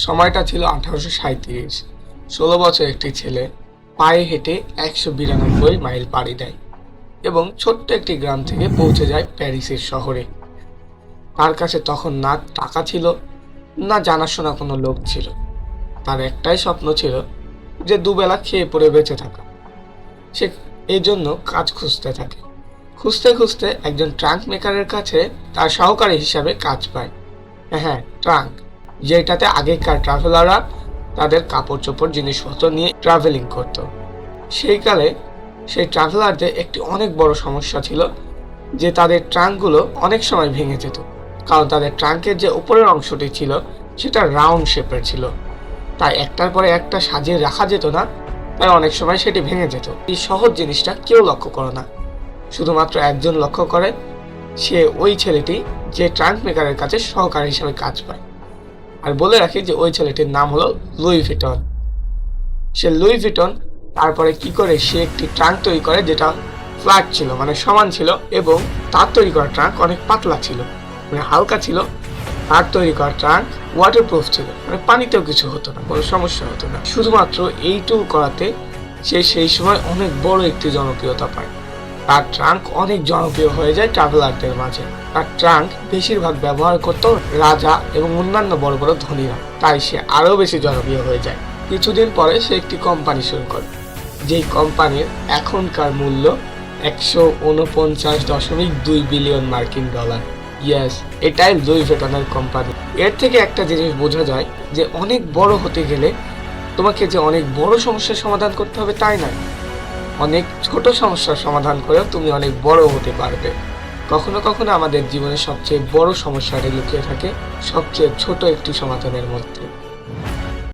সময়টা ছিল 1837। 16 বছর একটি ছেলে পায়ে হেঁটে 192 মাইল পাড়ি দেয় এবং ছোট্ট একটি গ্রাম থেকে পৌঁছে যায় প্যারিসের শহরে। তার কাছে তখন না টাকা ছিল, না জানাশোনা কোনো লোক ছিল। তার একটাই স্বপ্ন ছিল যে দুবেলা খেয়ে পড়ে বেঁচে থাকা। সে এই জন্য কাজ খুঁজতে থাকে। খুঁজতে খুঁজতে একজন ট্রাঙ্ক মেকারের কাছে তার সহকারী হিসাবে কাজ পায়। হ্যাঁ, ট্রাঙ্ক, যেটাতে আগেকার ট্রাভেলাররা তাদের কাপড় চোপড় জিনিসপত্র নিয়ে ট্রাভেলিং করত। সেই কালে সেই ট্রাভেলারদের একটি অনেক বড় সমস্যা ছিল যে তাদের ট্রাঙ্কগুলো অনেক সময় ভেঙে যেত, কারণ তাদের ট্রাঙ্কের যে উপরের অংশটি ছিল সেটা রাউন্ড শেপের ছিল। তাই একটার পরে একটা সাজিয়ে রাখা যেত না, তাই অনেক সময় সেটি ভেঙে যেত। এই সহজ জিনিসটা কেউ লক্ষ্য করে না, শুধুমাত্র একজন লক্ষ্য করে, সে ওই ছেলেটি যে ট্রাঙ্ক মেকারের কাছে সহকারী হিসেবে কাজ পায়। আর বলে রাখি যে ওই ছেলেটির নাম হলো লুই ভিটন। সে লুই ভিটন তারপরে কি করে, সে একটি ট্রাঙ্ক তৈরি করে যেটা ফ্ল্যাট ছিল, মানে সমান ছিল, এবং তার তৈরি করা ট্রাঙ্ক অনেক পাতলা ছিল, মানে হালকা ছিল। তার তৈরি করা ট্রাঙ্ক ওয়াটারপ্রুফ ছিল, মানে পানিতেও কিছু হতো না, কোনো সমস্যা হতো না। শুধুমাত্র এইটুকু করাতে সে সেই সময় অনেক বড় একটি জনপ্রিয়তা পায়। তার ট্রাঙ্ক অনেক জনপ্রিয় হয়ে যায় ট্রাভেলারদের মাঝে। তার ট্রাঙ্ক বেশিরভাগ ব্যবহার করত রাজা এবং অন্যান্য বড় বড় ধনীরা, তাই সে আরো বেশি জনপ্রিয় হয়ে যায়। কিছুদিন পরে সে একটি কোম্পানি শুরু করে, যেই কোম্পানির এখনকার মূল্য 149.2 বিলিয়ন মার্কিন ডলার। ইয়েস, এটাই লুই ভিটনের কোম্পানি। এর থেকে একটা জিনিস বোঝা যায় যে অনেক বড় হতে গেলে তোমাকে যে অনেক বড় সমস্যার সমাধান করতে হবে তাই নয়, অনেক ছোট সমস্যার সমাধান করেও তুমি অনেক বড় হতে পারবে। কখনো কখনো আমাদের জীবনের সবচেয়ে বড় সমস্যাটা লুকিয়ে থাকে সবচেয়ে ছোট একটি সমাধানের মধ্যে।